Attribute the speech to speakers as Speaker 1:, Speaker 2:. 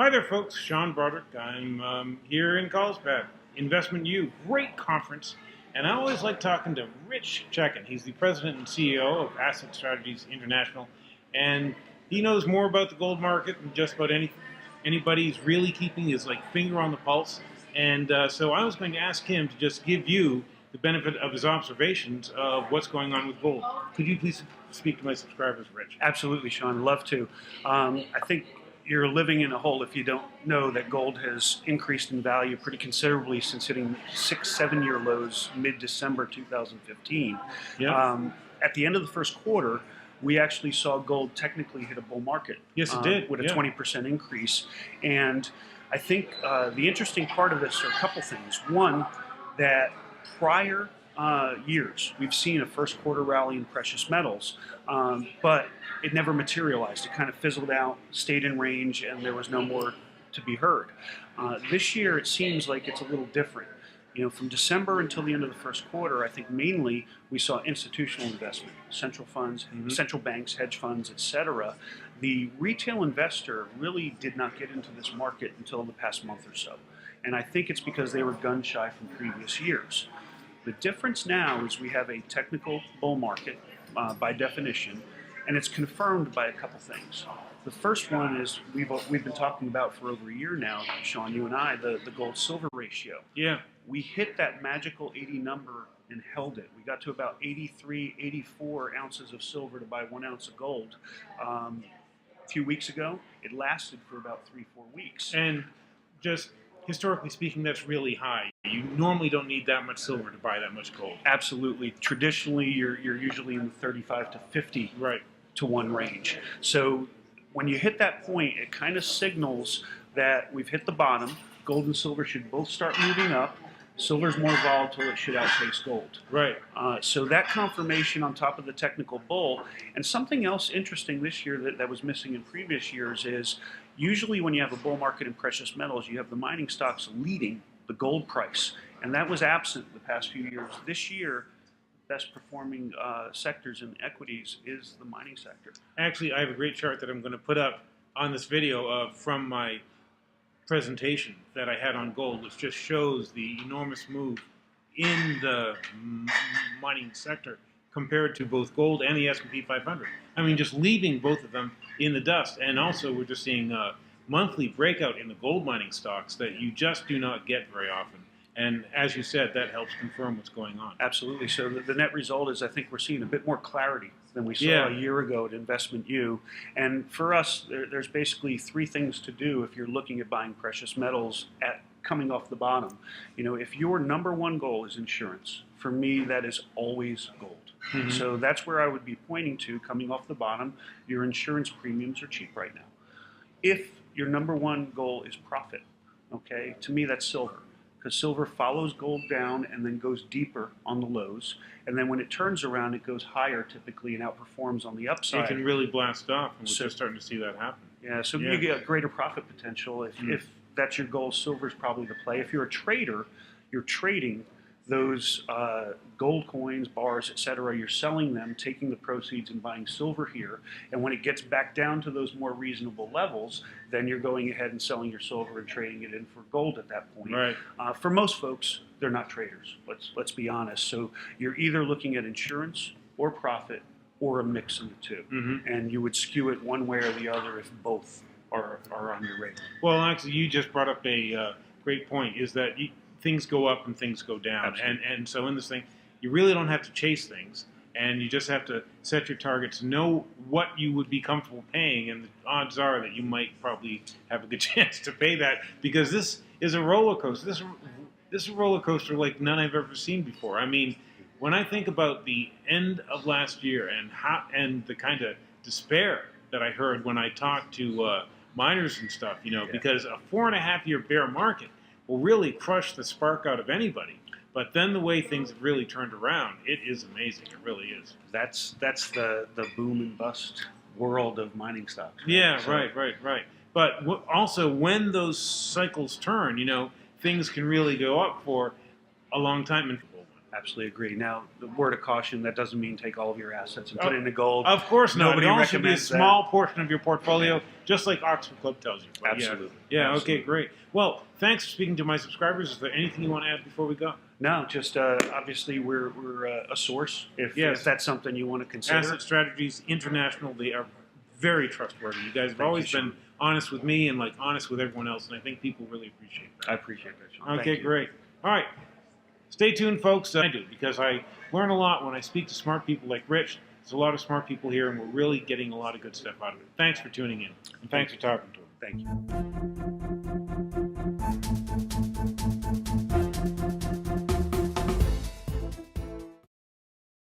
Speaker 1: Hi there, folks. Sean Broderick. I'm here in Carlsbad. Investment U, great conference. And I always like talking to Rich Checkan. He's the president and CEO of Asset Strategies International. And he knows more about the gold market than just about anybody. He's really keeping his finger on the pulse. And so I was going to ask him to just give you the benefit of his observations of what's going on with gold. Could you please speak to my subscribers, Rich?
Speaker 2: Absolutely, Sean. Love to. I think you're living in a hole if you don't know that gold has increased in value pretty considerably since hitting 6-7 year lows mid-December 2015.
Speaker 1: Yeah.
Speaker 2: At the end of the first quarter, we actually saw gold technically hit a bull market.
Speaker 1: Yes, it did.
Speaker 2: With a 20% increase. And I think the interesting part of this are a couple things. One, that prior years, we've seen a first quarter rally in precious metals, but it never materialized. It kind of fizzled out, stayed in range, and there was no more to be heard. This year, it seems like it's a little different. You know, from December until the end of the first quarter, I think mainly we saw institutional investment, central funds, central banks, hedge funds, etc. The retail investor really did not get into this market until the past month or so. And I think it's because they were gun shy from previous years. The difference now is we have a technical bull market by definition, and it's confirmed by a couple things. The first one is we've been talking about for over a year now, Sean, you and I, the gold-silver ratio.
Speaker 1: Yeah.
Speaker 2: We hit that magical 80 number and held it. We got to about 83, 84 ounces of silver to buy 1 ounce of gold. A few weeks ago, it lasted for about 3-4 weeks.
Speaker 1: And just historically speaking, that's really high. You normally don't need that much silver to buy that much gold.
Speaker 2: Absolutely. Traditionally, you're usually in the 35 to 50 to 1 range. So when you hit that point, it kind of signals that we've hit the bottom. Gold and silver should both start moving up. Silver's more volatile, it should outpace gold.
Speaker 1: Right.
Speaker 2: So that confirmation on top of the technical bull, and something else interesting this year that was missing in previous years is usually when you have a bull market in precious metals, you have the mining stocks leading the gold price. And that was absent the past few years. This year, best performing sectors in equities is the mining sector.
Speaker 1: Actually, I have a great chart that I'm going to put up on this video from my presentation that I had on gold, which just shows the enormous move in the mining sector compared to both gold and the S&P 500. I mean, just leaving both of them in the dust. And also, we're just seeing a monthly breakout in the gold mining stocks that you just do not get very often. And as you said, that helps confirm what's going on.
Speaker 2: Absolutely. So the net result is I think we're seeing a bit more clarity than we saw a year ago at Investment U. And for us, there's basically 3 things to do if you're looking at buying precious metals at coming off the bottom. You know, if your number one goal is insurance, for me, that is always gold. So that's where I would be pointing to coming off the bottom. Your insurance premiums are cheap right now. If your number one goal is profit, okay, to me that's silver. Because silver follows gold down and then goes deeper on the lows. And then when it turns around, it goes higher typically and outperforms on the upside.
Speaker 1: It can really blast off, and we're just starting to see that happen.
Speaker 2: Yeah, so you get greater profit potential. If that's your goal, silver's probably the play. If you're a trader, you're trading those gold coins, bars, etc. You're selling them, taking the proceeds and buying silver here. And when it gets back down to those more reasonable levels, then you're going ahead and selling your silver and trading it in for gold at that point.
Speaker 1: Right.
Speaker 2: For most folks, they're not traders. Let's be honest. So you're either looking at insurance or profit or a mix of the two. And you would skew it one way or the other if both are on your radar.
Speaker 1: Well, actually, you just brought up a great point, is that things go up and things go down. And so in this thing, you really don't have to chase things, and you just have to set your targets, know what you would be comfortable paying, and the odds are that you might probably have a good chance to pay that, because this is a roller coaster. This is a roller coaster like none I've ever seen before. I mean, when I think about the end of last year and the kind of despair that I heard when I talked to miners and stuff, you know, because a 4.5-year bear market will really crush the spark out of anybody. But then the way things have really turned around, it is amazing. It really is.
Speaker 2: That's the boom and bust world of mining stocks. Right?
Speaker 1: Yeah, so. Right. But also, when those cycles turn, you know, things can really go up for a long time.
Speaker 2: Absolutely agree. Now, the word of caution, that doesn't mean take all of your assets and put it into gold.
Speaker 1: Of course not.
Speaker 2: Nobody
Speaker 1: It only should be a
Speaker 2: recommends that.
Speaker 1: small portion of your portfolio, just like Oxford Club tells you. But
Speaker 2: Absolutely.
Speaker 1: Yeah,
Speaker 2: Absolutely.
Speaker 1: okay, great. Well, thanks for speaking to my subscribers. Is there anything you want to add before we go?
Speaker 2: No, just obviously we're a source if that's something you want to consider.
Speaker 1: Asset Strategies International, they are very trustworthy. You guys have always been honest with me and like honest with everyone else, and I think people really appreciate that.
Speaker 2: I appreciate that, Sean.
Speaker 1: Okay, great. All right. Stay tuned, folks. I do, because I learn a lot when I speak to smart people like Rich. There's a lot of smart people here, and we're really getting a lot of good stuff out of it. Thanks for tuning in, and thanks for talking to him.
Speaker 2: Thank you.